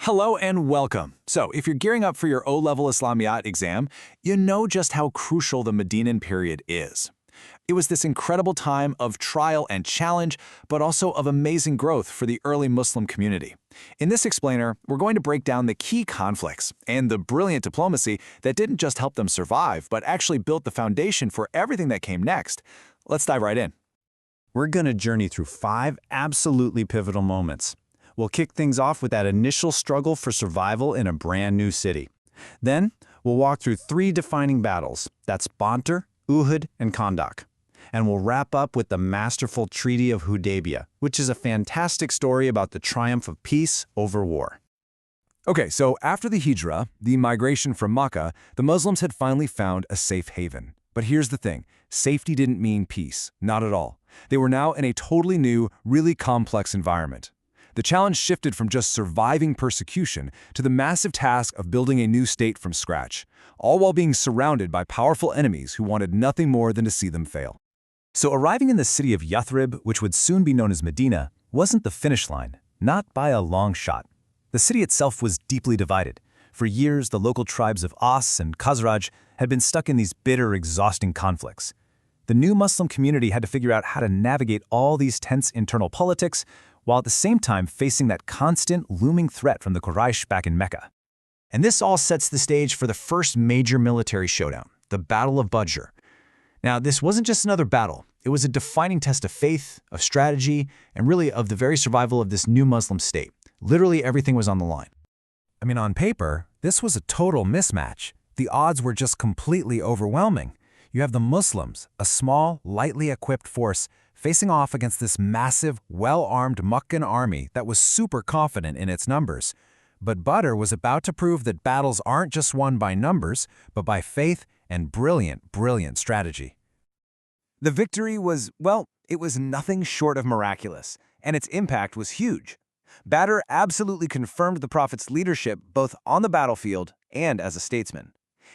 Hello and welcome. So, if you're gearing up for your O-level Islamiyat exam, you know just how crucial the Madinan period is. It was this incredible time of trial and challenge, but also of amazing growth for the early Muslim community. In this explainer, we're going to break down the key conflicts and the brilliant diplomacy that didn't just help them survive, but actually built the foundation for everything that came next. Let's dive right in. We're going to journey through 5 absolutely pivotal moments. We'll kick things off with that initial struggle for survival in a brand new city. Then, we'll walk through 3 defining battles. That's Badr, Uhud, and Khandaq. And we'll wrap up with the masterful Treaty of Hudaybiyah, which is a fantastic story about the triumph of peace over war. Okay, so after the Hijra, the migration from Makkah, the Muslims had finally found a safe haven. But here's the thing, safety didn't mean peace, not at all. They were now in a totally new, really complex environment. The challenge shifted from just surviving persecution to the massive task of building a new state from scratch, all while being surrounded by powerful enemies who wanted nothing more than to see them fail. So arriving in the city of Yathrib, which would soon be known as Medina, wasn't the finish line, not by a long shot. The city itself was deeply divided. For years, the local tribes of Aus and Khazraj had been stuck in these bitter, exhausting conflicts. The new Muslim community had to figure out how to navigate all these tense internal politics, while at the same time facing that constant, looming threat from the Quraysh back in Mecca. And this all sets the stage for the first major military showdown, the Battle of Badr. Now, this wasn't just another battle. It was a defining test of faith, of strategy, and really of the very survival of this new Muslim state. Literally everything was on the line. I mean, on paper, this was a total mismatch. The odds were just completely overwhelming. You have the Muslims, a small, lightly equipped force, facing off against this massive, well-armed Meccan army that was super confident in its numbers. But Badr was about to prove that battles aren't just won by numbers, but by faith and brilliant, brilliant strategy. The victory was, well, it was nothing short of miraculous, and its impact was huge. Badr absolutely confirmed the Prophet's leadership both on the battlefield and as a statesman.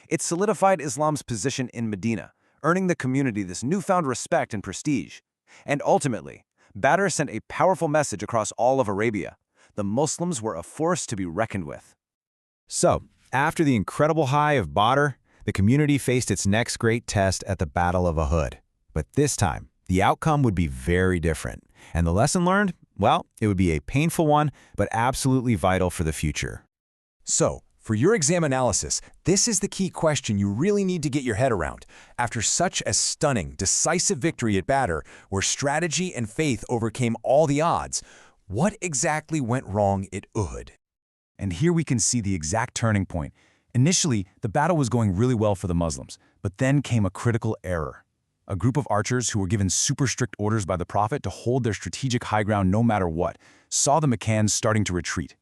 It solidified Islam's position in Medina, earning the community this newfound respect and prestige. And ultimately, Badr sent a powerful message across all of Arabia. The Muslims were a force to be reckoned with. So, after the incredible high of Badr, the community faced its next great test at the Battle of Uhud. But this time, the outcome would be very different. And the lesson learned? Well, it would be a painful one, but absolutely vital for the future. So, for your exam analysis, this is the key question you really need to get your head around. After such a stunning, decisive victory at Badr, where strategy and faith overcame all the odds, what exactly went wrong at Uhud? And here we can see the exact turning point. Initially, the battle was going really well for the Muslims, but then came a critical error. A group of archers who were given super strict orders by the Prophet to hold their strategic high ground no matter what, saw the Meccans starting to retreat.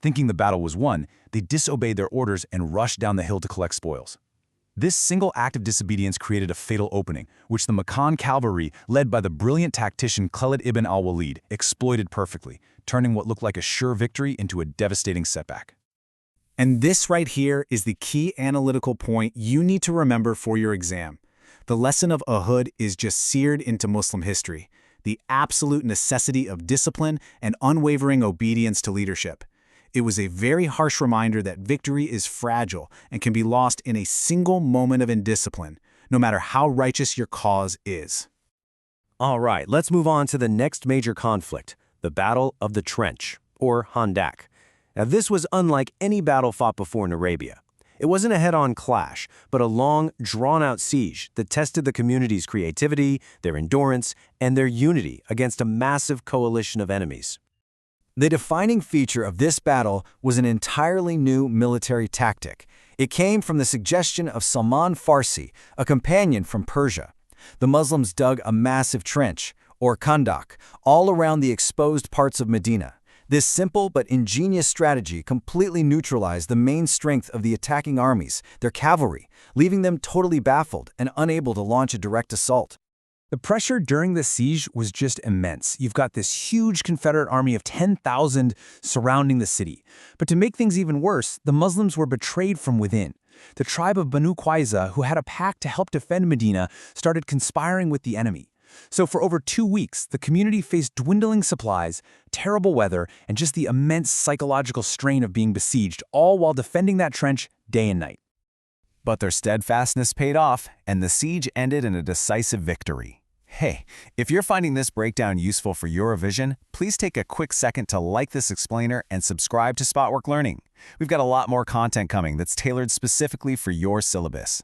Thinking the battle was won, they disobeyed their orders and rushed down the hill to collect spoils. This single act of disobedience created a fatal opening, which the Meccan cavalry, led by the brilliant tactician Khalid ibn al-Walid, exploited perfectly, turning what looked like a sure victory into a devastating setback. And this right here is the key analytical point you need to remember for your exam. The lesson of Uhud is just seared into Muslim history, the absolute necessity of discipline and unwavering obedience to leadership. It was a very harsh reminder that victory is fragile and can be lost in a single moment of indiscipline, no matter how righteous your cause is. All right, let's move on to the next major conflict, the Battle of the Trench, or Khandaq. Now, this was unlike any battle fought before in Arabia. It wasn't a head-on clash, but a long, drawn-out siege that tested the community's creativity, their endurance, and their unity against a massive coalition of enemies. The defining feature of this battle was an entirely new military tactic. It came from the suggestion of Salman Farsi, a companion from Persia. The Muslims dug a massive trench, or Khandaq, all around the exposed parts of Medina. This simple but ingenious strategy completely neutralized the main strength of the attacking armies, their cavalry, leaving them totally baffled and unable to launch a direct assault. The pressure during the siege was just immense. You've got this huge Confederate army of 10,000 surrounding the city. But to make things even worse, the Muslims were betrayed from within. The tribe of Banu Qurayza, who had a pact to help defend Medina, started conspiring with the enemy. So for over 2 weeks, the community faced dwindling supplies, terrible weather, and just the immense psychological strain of being besieged, all while defending that trench day and night. But their steadfastness paid off, and the siege ended in a decisive victory. Hey, if you're finding this breakdown useful for your revision, please take a quick second to like this explainer and subscribe to Spotwork Learning. We've got a lot more content coming that's tailored specifically for your syllabus.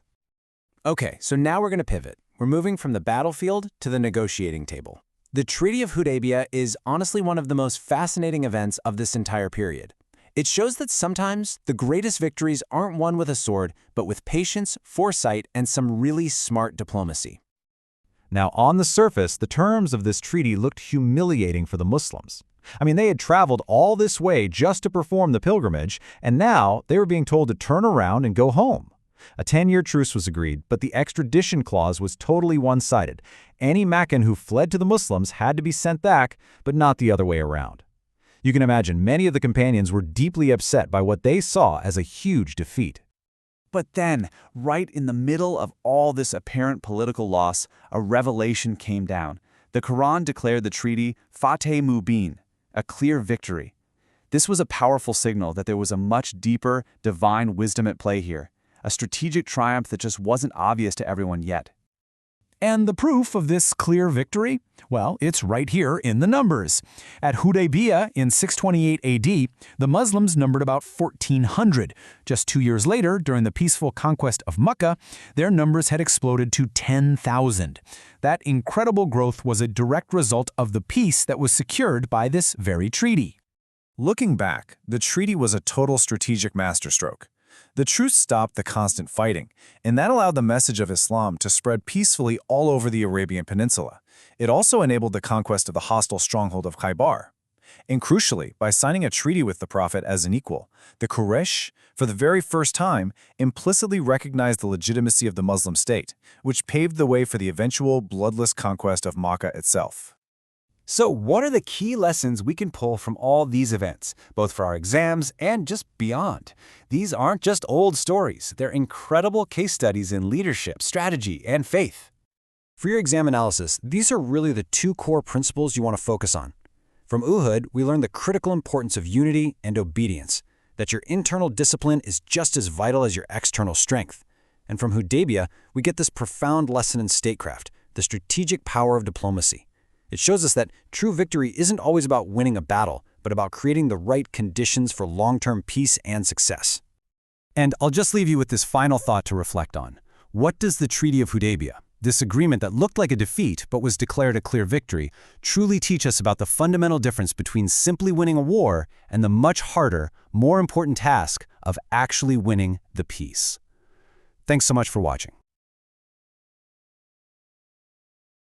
Okay, so now we're going to pivot. We're moving from the battlefield to the negotiating table. The Treaty of Hudaybiyah is honestly one of the most fascinating events of this entire period. It shows that sometimes the greatest victories aren't won with a sword, but with patience, foresight, and some really smart diplomacy. Now, on the surface, the terms of this treaty looked humiliating for the Muslims. I mean, they had traveled all this way just to perform the pilgrimage, and now they were being told to turn around and go home. A 10-year truce was agreed, but the extradition clause was totally one-sided. Any Meccan who fled to the Muslims had to be sent back, but not the other way around. You can imagine many of the companions were deeply upset by what they saw as a huge defeat. But then, right in the middle of all this apparent political loss, a revelation came down. The Quran declared the treaty Fateh Mubin, a clear victory. This was a powerful signal that there was a much deeper, divine wisdom at play here, a strategic triumph that just wasn't obvious to everyone yet. And the proof of this clear victory? Well, it's right here in the numbers. At Hudaybiyah in 628 AD, the Muslims numbered about 1,400. Just 2 years later, during the peaceful conquest of Makkah, their numbers had exploded to 10,000. That incredible growth was a direct result of the peace that was secured by this very treaty. Looking back, the treaty was a total strategic masterstroke. The truce stopped the constant fighting, and that allowed the message of Islam to spread peacefully all over the Arabian Peninsula. It also enabled the conquest of the hostile stronghold of Khaybar. And crucially, by signing a treaty with the Prophet as an equal, the Quraysh, for the very first time, implicitly recognized the legitimacy of the Muslim state, which paved the way for the eventual bloodless conquest of Makkah itself. So what are the key lessons we can pull from all these events, both for our exams and just beyond? These aren't just old stories. They're incredible case studies in leadership, strategy, and faith. For your exam analysis, these are really the 2 core principles you want to focus on. From Uhud, we learned the critical importance of unity and obedience, that your internal discipline is just as vital as your external strength. And from Hudaybiyah, we get this profound lesson in statecraft, the strategic power of diplomacy. It shows us that true victory isn't always about winning a battle, but about creating the right conditions for long-term peace and success. And I'll just leave you with this final thought to reflect on. What does the Treaty of Hudaybiyah, this agreement that looked like a defeat but was declared a clear victory, truly teach us about the fundamental difference between simply winning a war and the much harder, more important task of actually winning the peace? Thanks so much for watching.